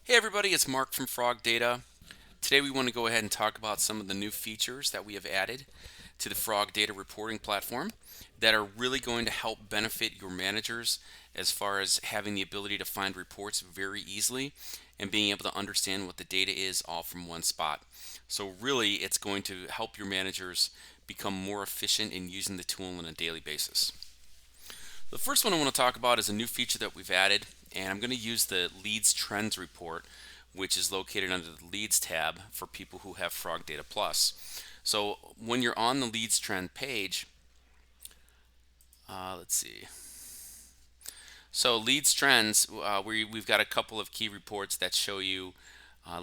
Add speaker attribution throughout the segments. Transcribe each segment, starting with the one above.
Speaker 1: Hey everybody, it's Mark from Frogdata. Today we want to go ahead and talk about some of the new features that we have added to the Frogdata reporting platform that are really going to help benefit your managers as far as having the ability to find reports very easily and being able to understand what the data is all from one spot. So really it's going to help your managers become more efficient in using the tool on a daily basis. The first one I want to talk about is a new feature that we've added, and I'm going to use the Leads Trends report, which is located under the Leads tab for people who have Frog Data Plus. So when you're on the Leads Trend page, let's see. So Leads Trends, we've got a couple of key reports that show you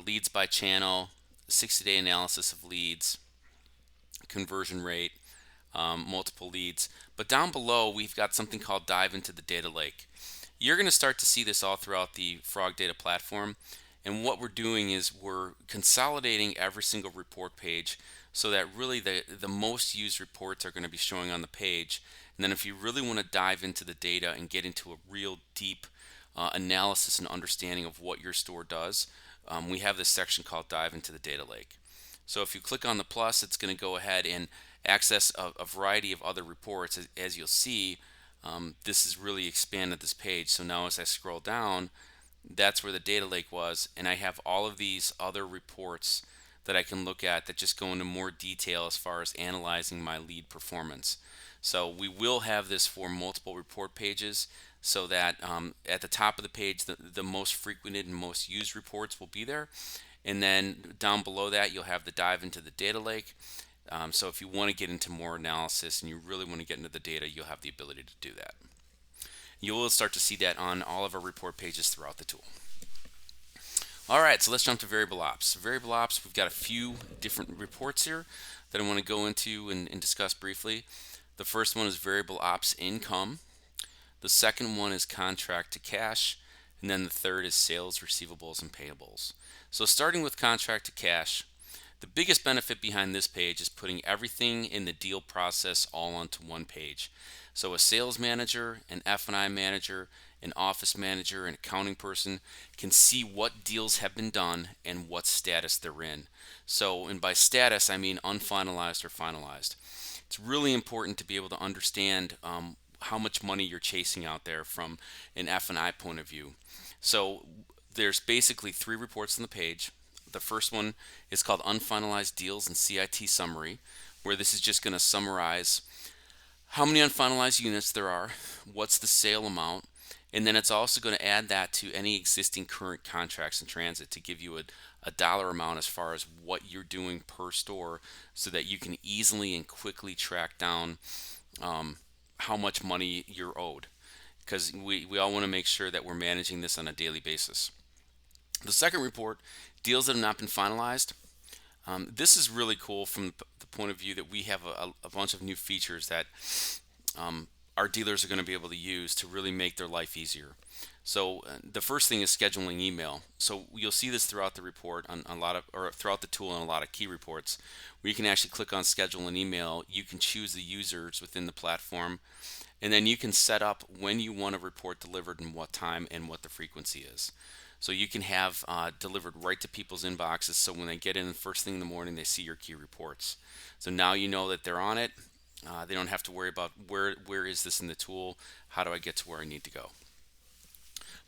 Speaker 1: leads by channel, 60-day analysis of leads, conversion rate, multiple leads. But down below, we've got something called Dive into the Data Lake. You're going to start to see this all throughout the Frog Data platform. And what we're doing is we're consolidating every single report page so that really the most used reports are going to be showing on the page. And then if you really want to dive into the data and get into a real deep analysis and understanding of what your store does, we have this section called Dive into the Data Lake. So if you click on the plus, it's going to go ahead and access a variety of other reports. As you'll see, this has really expanded this page. So now as I scroll down, that's where the data lake was, and I have all of these other reports that I can look at that just go into more detail as far as analyzing my lead performance. So we will have this for multiple report pages so that at the top of the page the most frequented and most used reports will be there, and then down below that you'll have the dive into the data lake. So if you want to get into more analysis and you really want to get into the data, you'll have the ability to do that. You will start to see that on all of our report pages throughout the tool. All right, so let's jump to variable ops. Variable ops, we've got a few different reports here that I want to go into and discuss briefly. The first one is variable ops income. The second one is contract to cash. And then the third is sales, receivables, and payables. So starting with contract to cash, the biggest benefit behind this page is putting everything in the deal process all onto one page. So a sales manager, an F&I manager, an office manager, an accounting person can see what deals have been done and what status they're in. So, and by status, I mean unfinalized or finalized. It's really important to be able to understand how much money you're chasing out there from an F&I point of view. So there's basically three reports on the page. The first one is called Unfinalized Deals and CIT Summary, where this is just going to summarize how many unfinalized units there are, what's the sale amount, and then it's also going to add that to any existing current contracts in transit to give you a dollar amount as far as what you're doing per store so that you can easily and quickly track down how much money you're owed, because we all want to make sure that we're managing this on a daily basis. The second report, deals that have not been finalized. This is really cool from the point of view that we have a bunch of new features that our dealers are going to be able to use to really make their life easier. So the first thing is scheduling email. So you'll see this throughout the report on a lot of, or throughout the tool on a lot of key reports, where you can actually click on schedule an email. You can choose the users within the platform, and then you can set up when you want a report delivered and what time and what the frequency is. So you can have delivered right to people's inboxes, so when they get in the first thing in the morning, they see your key reports. So now you know that they're on it. They don't have to worry about where is this in the tool, how do I get to where I need to go.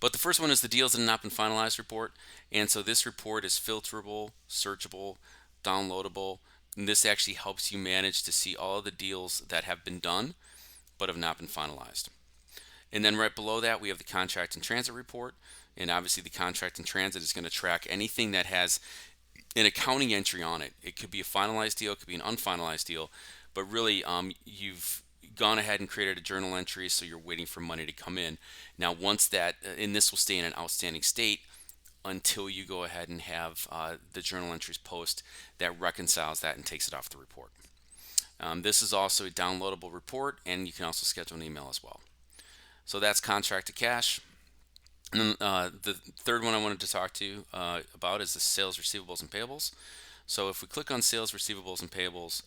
Speaker 1: But the first one is the deals that have not been finalized report. And so this report is filterable, searchable, downloadable. And this actually helps you manage to see all of the deals that have been done but have not been finalized. And then right below that, we have the contract and transit report. And obviously, the contract in transit is going to track anything that has an accounting entry on it. It could be a finalized deal, it could be an unfinalized deal, but really, you've gone ahead and created a journal entry, so you're waiting for money to come in. Now, once that, and this will stay in an outstanding state until you go ahead and have the journal entries post that reconciles that and takes it off the report. This is also a downloadable report, and you can also schedule an email as well. So that's contract to cash. And then the third one I wanted to talk to you about is the sales, receivables, and payables. So if we click on sales, receivables, and payables,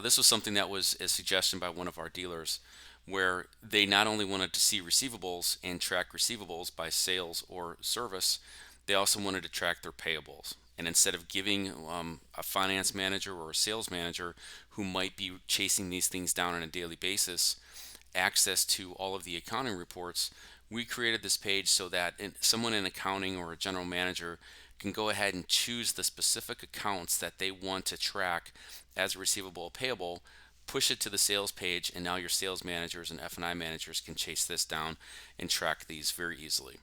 Speaker 1: this was something that was a suggestion by one of our dealers, where they not only wanted to see receivables and track receivables by sales or service, They also wanted to track their payables. And instead of giving a finance manager or a sales manager who might be chasing these things down on a daily basis access to all of the accounting reports, we created this page so that someone in accounting or a general manager can go ahead and choose the specific accounts that they want to track as a receivable or payable, push it to the sales page, and now your sales managers and F&I managers can chase this down and track these very easily.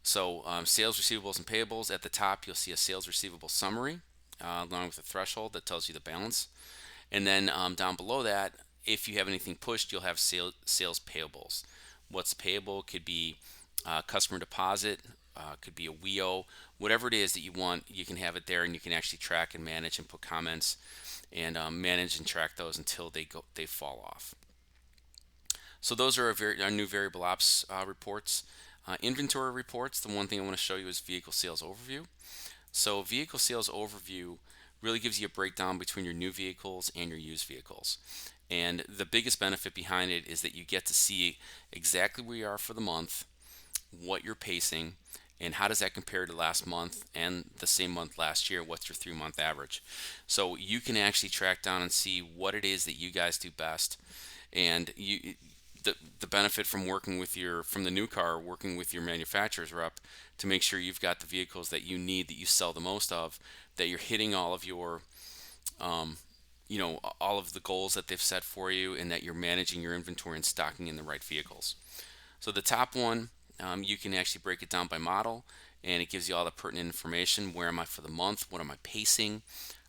Speaker 1: So sales receivables and payables, at the top you'll see a sales receivable summary along with a threshold that tells you the balance. And then down below that, if you have anything pushed, you'll have sales payables. What's payable could be customer deposit, could be a WIO, whatever it is that you want, you can have it there, and you can actually track and manage and put comments and manage and track those until they fall off. So those are our new variable ops reports. Inventory reports, the one thing I want to show you is vehicle sales overview. So vehicle sales overview really gives you a breakdown between your new vehicles and your used vehicles. And the biggest benefit behind it is that you get to see exactly where you are for the month, what you're pacing, and how does that compare to last month and the same month last year. What's your 3-month average? So you can actually track down and see what it is that you guys do best. And the benefit from working with from the new car, working with your manufacturer's rep to make sure you've got the vehicles that you need, that you sell the most of, that you're hitting all of your all of the goals that they've set for you, and that you're managing your inventory and stocking in the right vehicles. So the top one, you can actually break it down by model, and it gives you all the pertinent information. Where am I for the month? What am I pacing?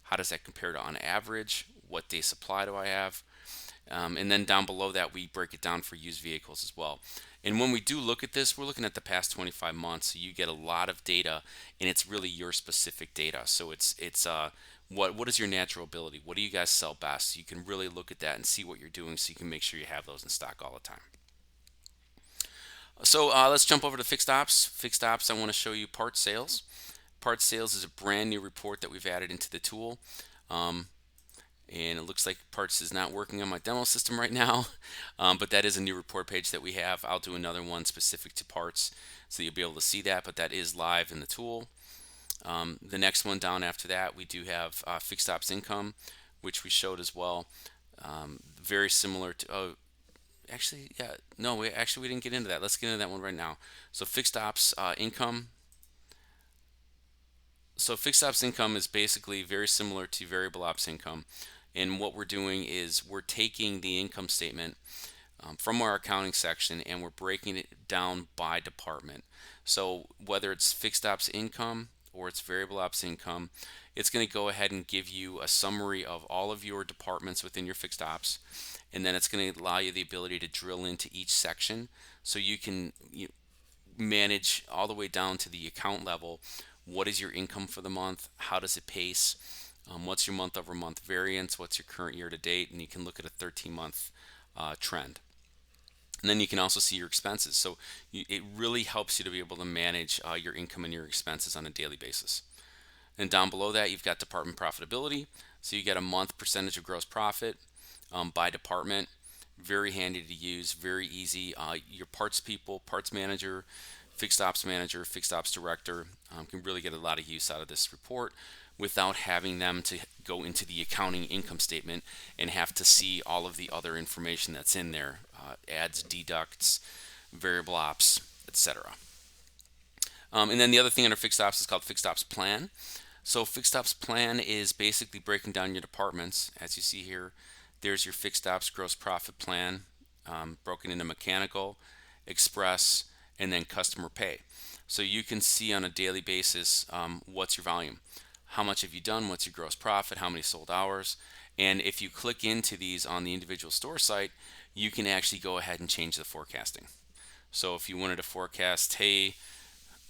Speaker 1: How does that compare to on average? What day supply do I have? And then down below that, we break it down for used vehicles as well. And when we do look at this, we're looking at the past 25 months. So you get a lot of data, and it's really your specific data. So it's what is your natural ability? What do you guys sell best? So you can really look at that and see what you're doing, so you can make sure you have those in stock all the time. So let's jump over to fixed ops. Fixed ops, I want to show you part sales. Part sales is a brand new report that we've added into the tool. And it looks like parts is not working on my demo system right now, but that is a new report page that we have. I'll do another one specific to parts, so you'll be able to see that, but that is live in the tool. The next one down after that, we do have fixed ops income, which we showed as well. Very similar to, actually, yeah, no, we didn't get into that. Let's get into that one right now. So fixed ops income. So fixed ops income is basically very similar to variable ops income. And what we're doing is we're taking the income statement from our accounting section, and we're breaking it down by department. So whether it's fixed ops income or it's variable ops income, it's going to go ahead and give you a summary of all of your departments within your fixed ops, and then it's going to allow you the ability to drill into each section, so you can manage all the way down to the account level. What is your income for the month? How does it pace? What's your month over month variance? What's your current year to date? And you can look at a 13-month trend. And then you can also see your expenses. So it really helps you to be able to manage your income and your expenses on a daily basis. And down below that, you've got department profitability. So you get a month percentage of gross profit by department. Very handy to use, very easy. Your parts people, parts manager, fixed ops director can really get a lot of use out of this report without having them to go into the accounting income statement and have to see all of the other information that's in there, adds, deducts, variable ops, etc. And then the other thing under fixed ops is called fixed ops plan. So fixed ops plan is basically breaking down your departments. As you see here, there's your fixed ops gross profit plan, broken into mechanical, express, and then customer pay. So you can see on a daily basis what's your volume, how much have you done, what's your gross profit, how many sold hours. And if you click into these on the individual store site, you can actually go ahead and change the forecasting. So if you wanted to forecast, hey,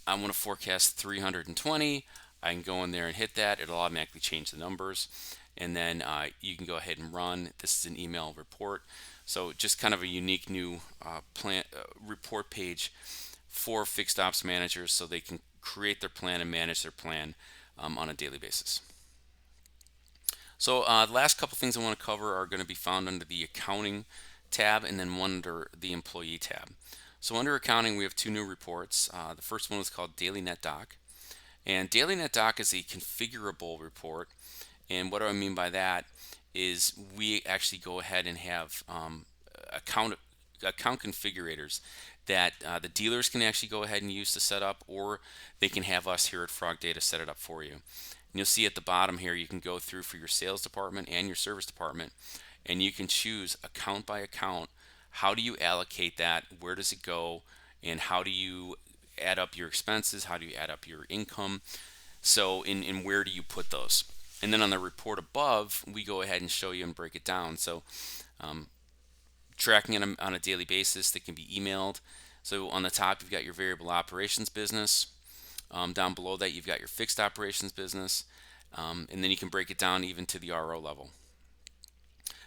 Speaker 1: I want to forecast 320, I can go in there and hit that. It'll automatically change the numbers, and then you can go ahead and run. This is an email report. So just kind of a unique new report page for fixed ops managers, so they can create their plan and manage their plan on a daily basis. So the last couple things I want to cover are going to be found under the accounting tab, and then one under the employee tab. So under accounting, we have two new reports. The first one is called Daily Net Doc. And Daily Net Doc is a configurable report. And what do I mean by that is we actually go ahead and have account account configurators that the dealers can actually go ahead and use to set up, or they can have us here at Frogdata set it up for you. And you'll see at the bottom here, you can go through for your sales department and your service department, and you can choose account by account. How do you allocate that? Where does it go? And how do you add up your expenses? How do you add up your income? So, in where do you put those? And then on the report above, we go ahead and show you and break it down. So, um, tracking it on a daily basis that can be emailed. So, on the top, you've got your variable operations business. Down below that, you've got your fixed operations business. And then you can break it down even to the RO level.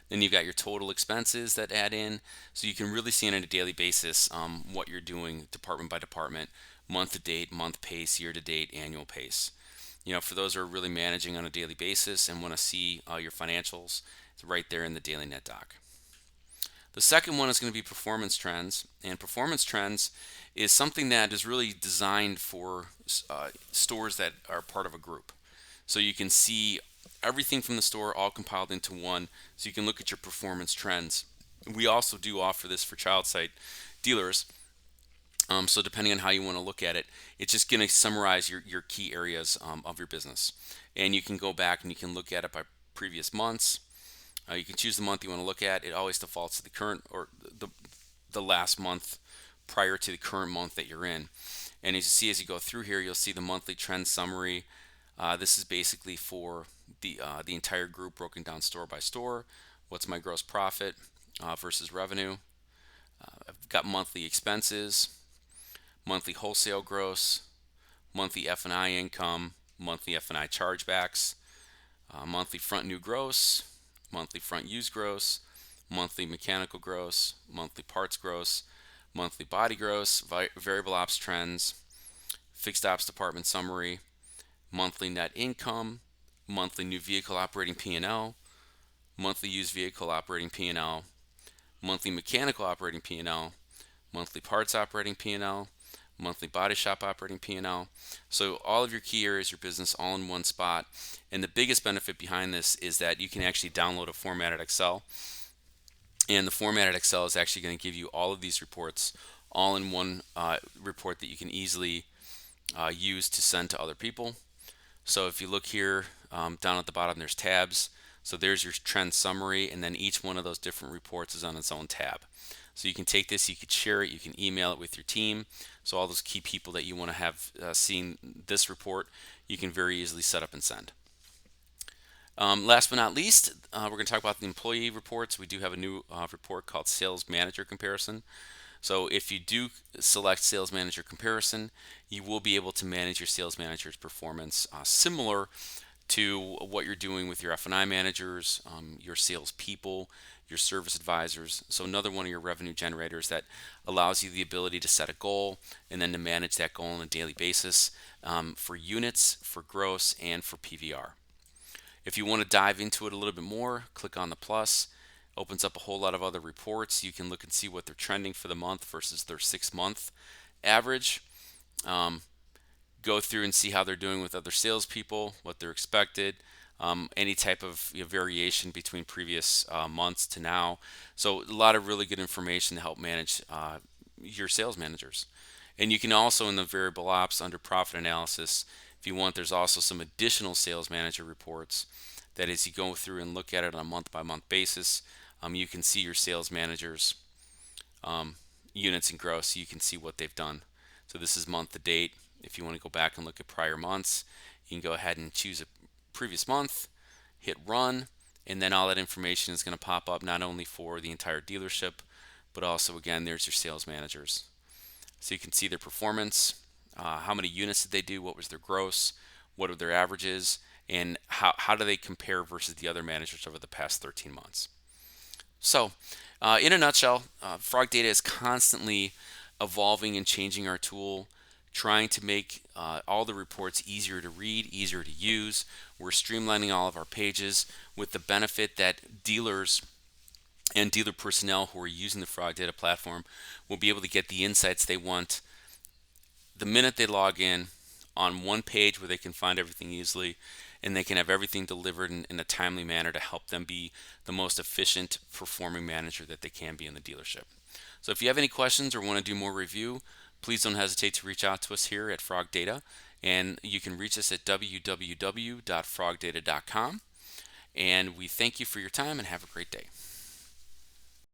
Speaker 1: Then you've got your total expenses that add in. So you can really see on a daily basis what you're doing department by department, month to date, month pace, year to date, annual pace. For those who are really managing on a daily basis and want to see your financials, it's right there in the Daily Net Doc. The second one is going to be performance trends, and performance trends is something that is really designed for stores that are part of a group. So you can see everything from the store all compiled into one, so you can look at your performance trends. We also do offer this for child site dealers. So depending on how you want to look at it, it's just going to summarize your key areas of your business. And you can go back and you can look at it by previous months. You can choose the month you want to look at. It always defaults to the current or the last month prior to the current month that you're in. And as you see, as you go through here, you'll see the monthly trend summary. This is basically for the entire group, broken down store by store. What's my gross profit versus revenue? I've got monthly expenses, monthly wholesale gross, monthly F&I income, monthly F&I chargebacks, monthly front new gross, monthly front used gross, monthly mechanical gross, monthly parts gross, monthly body gross, variable ops trends, fixed ops department summary, monthly net income, monthly new vehicle operating P&L, monthly used vehicle operating P&L, monthly mechanical operating P&L, monthly parts operating P&L, monthly body shop operating P&L. So all of your key areas of your business all in one spot. And the biggest benefit behind this is that you can actually download a formatted Excel. And the formatted Excel is actually going to give you all of these reports all in one report that you can easily use to send to other people. So if you look here down at the bottom, there's tabs. So there's your trend summary, and then each one of those different reports is on its own tab. So you can take this, you could share it, you can email it with your team. So all those key people that you want to have seeing this report, you can very easily set up and send. Last but not least, we're going to talk about the employee reports. We do have a new report called Sales Manager Comparison. So if you do select Sales Manager Comparison, you will be able to manage your sales manager's performance similar to what you're doing with your F&I managers, your sales people, your service advisors. So another one of your revenue generators that allows you the ability to set a goal and then to manage that goal on a daily basis for units, for gross, and for PVR. If you want to dive into it a little bit more, click on the plus. Opens up a whole lot of other reports. You can look and see what they're trending for the month versus their 6-month average. Go through and see how they're doing with other salespeople, what they're expected, any type of variation between previous months to now. So a lot of really good information to help manage your sales managers. And you can also, in the variable ops under profit analysis, if you want, there's also some additional sales manager reports that as you go through and look at it on a month by month basis, you can see your sales managers units and gross, so you can see what they've done. So this is month to date. If you want to go back and look at prior months, you can go ahead and choose a previous month, hit run, and then all that information is going to pop up not only for the entire dealership, but also, again, there's your sales managers. So you can see their performance, how many units did they do, what was their gross, what are their averages, and how do they compare versus the other managers over the past 13 months. So in a nutshell, Frogdata is constantly evolving and changing our tool, trying to make all the reports easier to read, easier to use. We're streamlining all of our pages with the benefit that dealers and dealer personnel who are using the Frogdata platform will be able to get the insights they want the minute they log in on one page where they can find everything easily, and they can have everything delivered in a timely manner to help them be the most efficient performing manager that they can be in the dealership. So if you have any questions or want to do more review, please don't hesitate to reach out to us here at Frogdata, and you can reach us at www.frogdata.com. And we thank you for your time and have a great day.